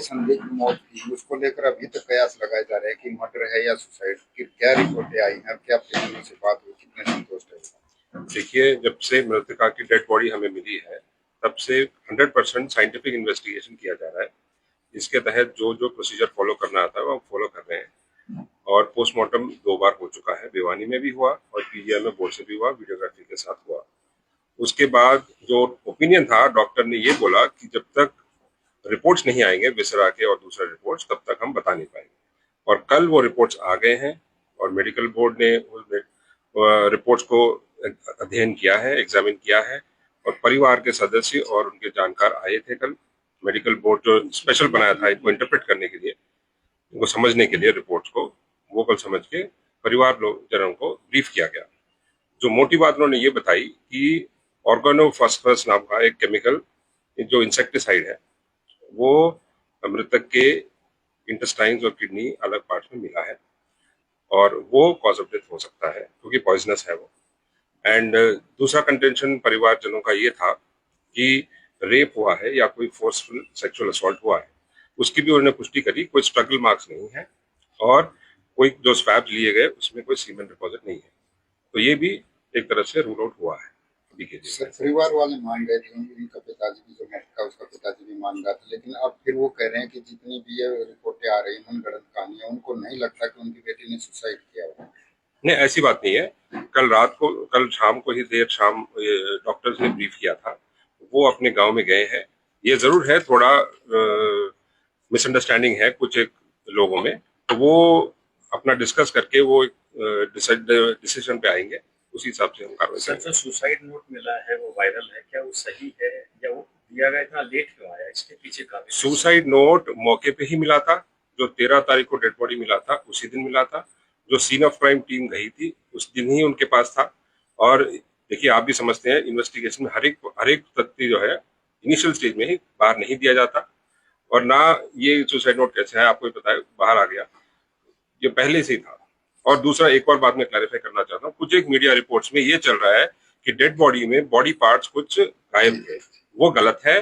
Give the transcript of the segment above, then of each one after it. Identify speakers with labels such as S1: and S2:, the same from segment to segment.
S1: की संदिग्ध मौत की, उसको लेकर अभी तक कयास लगाए जा रहे हैं कि मर्डर है या सुसाइड की। क्या रिपोर्टें आई हैं, क्या परिजनों से बात हुई, कितने संतुष्ट है?
S2: देखिए, जब से मृतका की डेड बॉडी हमें मिली है तब से 100% साइंटिफिक इन्वेस्टिगेशन किया जा रहा है। इसके तहत जो जो प्रोसीजर फॉलो करना आता है वो हम फॉलो कर रहे हैं। और पोस्टमार्टम 2 बार हो चुका है, भिवानी में भी हुआ और पीजीआई में बोर्ड से भी हुआ, वीडियोग्राफी के साथ हुआ। उसके बाद जो ओपिनियन था, डॉक्टर ने ये बोला कि जब तक रिपोर्ट्स नहीं आएंगे विसरा के और दूसरे रिपोर्ट्स, तब तक हम बता नहीं पाएंगे। और कल वो रिपोर्ट्स आ गए हैं और मेडिकल बोर्ड ने उस रिपोर्ट्स को अध्ययन किया है, एग्जामिन किया है और परिवार के सदस्य और उनके जानकार आए थे कल। मेडिकल बोर्ड जो स्पेशल बनाया था इनको इंटरप्रेट करने के लिए, इनको समझने के लिए रिपोर्ट्स को, वो कल समझ के परिवार जनों को ब्रीफ किया गया। जो मोटी बात उन्होंने ये बताई कि ऑर्गेनोफॉस्फरस नाम का एक केमिकल जो इंसेक्टिसाइड है, वो मृतक के इंटेस्टाइन्स और किडनी अलग पार्ट में मिला है और वो कॉज ऑफ डेथ हो सकता है क्योंकि पॉइजनस है वो। एंड दूसरा कंटेंशन परिवारजनों का ये था कि रेप हुआ है या कोई फोर्सफुल सेक्सुअल असॉल्ट हुआ है, उसकी भी उन्होंने पुष्टि करी। कोई स्ट्रगल मार्क्स नहीं है और कोई जो स्वैब लिए गए उसमें कोई सीमेन डिपॉजिट नहीं है, तो ये भी एक तरह से रूल आउट हुआ है अभी के लिए।
S1: परिवार वाले मान गए थे, उनका पिताजी भी जो मृतक, उसका पिताजी भी मान रहा था, लेकिन अब फिर वो कह रहे हैं कि जितनी भी ये रिपोर्टें आ रही हैं मनगढ़ंत कहानियां, उनको नहीं लगता कि उनकी बेटी ने सुसाइड किया हो।
S2: नहीं, ऐसी बात नहीं है। कल शाम को ही देर शाम डॉक्टर्स ने ब्रीफ किया था, वो अपने गांव में गए हैं। ये जरूर है थोड़ा मिसअंडरस्टैंडिंग है कुछ एक लोगों में, तो वो अपना डिस्कस करके वो डिसीजन पे आएंगे, उसी हिसाब से हम कार्रवाई करेंगे।
S3: जो सुसाइड नोट मिला है वो वायरल है, क्या वो सही है या वो दिया गया इतना लेट क्यों आया, इसके पीछे का?
S2: सुसाइड नोट मौके पे ही मिला था, जो 13 तारीख को डेड बॉडी मिला था उसी दिन मिला था। जो सीन ऑफ क्राइम टीम गई थी उस दिन ही उनके पास था। और देखिए, आप भी समझते हैं इन्वेस्टिगेशन में हर एक तथ्य जो है इनिशियल स्टेज में ही बाहर नहीं दिया जाता, और ना ये सुसाइड नोट कैसे है आपको पता है बाहर आ गया, ये पहले से ही था। और दूसरा एक और बात मैं क्लैरिफाई करना चाहता हूँ, कुछ एक मीडिया रिपोर्ट्स में ये चल रहा है कि डेड बॉडी में बॉडी पार्ट्स कुछ गायब थे, वो गलत है।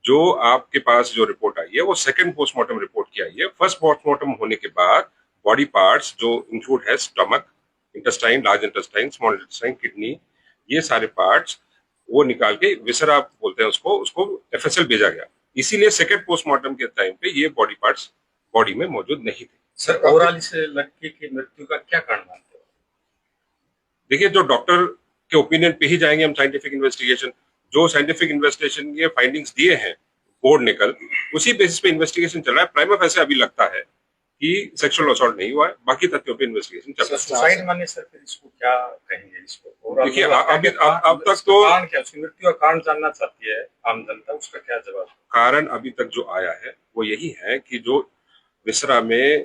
S2: जो आपके पास जो रिपोर्ट आई है वो सेकंड पोस्टमार्टम रिपोर्ट की आई है। फर्स्ट पोस्टमार्टम होने के बाद बॉडी पार्ट्स जो इंक्लूड है stomach, intestine, large intestine, small intestine, kidney, ये सारे पार्ट्स वो निकाल के विसरा बोलते हैं उसको एफएसएल भेजा गया। इसीलिए सेकंड पोस्टमार्टम के टाइम पे ये बॉडी पार्ट्स बॉडी में मौजूद नहीं थे।
S3: सर, ओवरऑल इस लड़की की मृत्यु का क्या कारण मानते हो?
S2: देखिए, जो डॉक्टर के ओपिनियन पे ही जाएंगे हम साइंटिफिक इन्वेस्टिगेशन। जो साइंटिफिक इन्वेस्टिगेशन के फाइंडिंग्स दिए हैं बोर्ड ने कल, उसी बेसिस पे इन्वेस्टिगेशन चल रहा है। प्राइमा फेसी अभी लगता है कि सेक्सुअल असॉल्ट नहीं हुआ है, बाकी तथ्यों पे इन्वेस्टिगेशन चल रहा है।
S3: सुसाइड माने सर फिर इसको क्या कहेंगे? इसको
S2: देखिए, अब तक तो
S3: कारण क्या, उसकी मृत्यु का कारण जानना चाहती है आम जनता, उसका क्या जवाब?
S2: कारण अभी तक जो आया है वो यही है कि जो विसरा में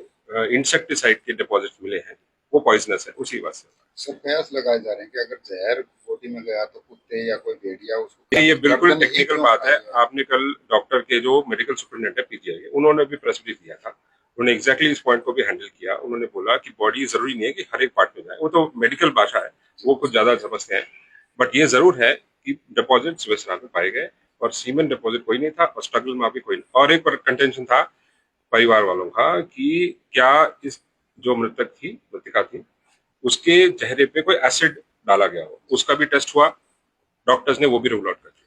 S2: इंसेक्टिसाइड के डिपॉजिट मिले हैं वो पॉइजनस है, उसी वजह से।
S1: सर, कयास लगाए जा रहे हैं कि अगर जहर बॉडी में गया तो कुत्ते या कोई भेड़िया उसको।
S2: ये बिल्कुल टेक्निकल बात है। आपने कल डॉक्टर के जो मेडिकल सुपरिटेंडेंट है पीजीआई के, उन्होंने भी प्रेस रिलीज दिया था, उन्होंने एग्जैक्टली इस पॉइंट को भी हैंडल किया। उन्होंने बोला कि बॉडी जरूरी नहीं है कि हर एक पार्ट में जाए, वो तो मेडिकल भाषा है, वो कुछ ज्यादा समझते हैं, बट ये जरूर है कि डिपॉजिट्स विसरा में पाए गए और सीमेन डिपॉजिट कोई नहीं था और स्ट्रगल में भी कोई नहीं। और एक कंटेंशन था परिवार वालों का कि क्या इस जो मृतिका थी उसके चेहरे पे कोई एसिड डाला गया हो, उसका भी टेस्ट हुआ, डॉक्टर्स ने वो भी रूल आउट कर दिया।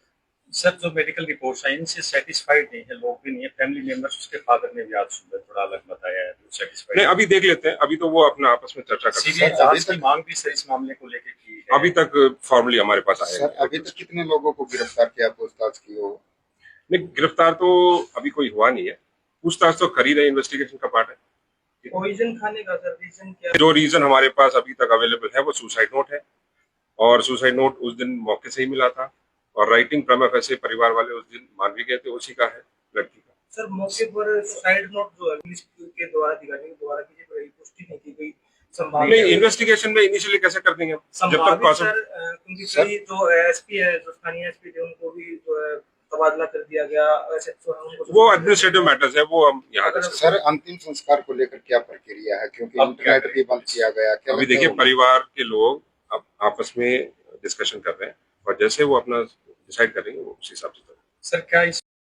S3: सर, जो मेडिकल रिपोर्ट्स हैं इनसे सेटिस्फाइड नहीं है लोग, भी नहीं है, फैमिली मेंबर्स, उसके फादर ने भी आज सुबह थोड़ा अलग बताया है, सेटिस्फाइड
S2: नहीं। अभी देख लेते हैं, अभी तो वो अपना आपस में चर्चा करते हैं।
S3: जांच की मांग भी सर इस मामले को लेकर की है।
S2: अभी तक फॉर्मली हमारे पास आया है।
S1: अभी तक कितने लोगों को गिरफ्तार किया, पूछताछ की हो?
S2: नहीं, गिरफ्तार तो अभी कोई हुआ नहीं है, पूछताछ तो कर ही रहे, इन्वेस्टिगेशन का पार्ट है।
S3: पॉइजन खाने का सर रीजन क्या?
S2: जो रीजन हमारे पास अभी तक अवेलेबल है वो सुसाइड नोट है, और सुसाइड नोट उस दिन मौके से ही मिला था, और राइटिंग प्राइमा फेसी परिवार वाले उस दिन मान भी गए थे उसी का है, लड़की का।
S3: सर, मौके पर सुसाइड नोट जो है पुलिस के द्वारा अधिकारियों के द्वारा की गई, पुष्टि नहीं की गई।
S2: नहीं, इन्वेस्टिगेशन में इनिशियली कैसे कर देंगे जब तक
S3: सर जो एसपी है, जो स्थानीय एसपी थे, उनको भी जो है तबादला कर दिया गया, वैसे
S2: वो एडमिनिस्ट्रेटिव मैटर्स है, वो हम यहाँ।
S1: सर, अंतिम संस्कार को लेकर क्या प्रक्रिया है, क्योंकि इंटरनेट भी बंद किया गया?
S2: अभी देखिए, परिवार के लोग अब आपस में डिस्कशन कर रहे हैं और जैसे वो अपना डिसाइड करेंगे वो उस हिसाब से।
S3: सर, क्या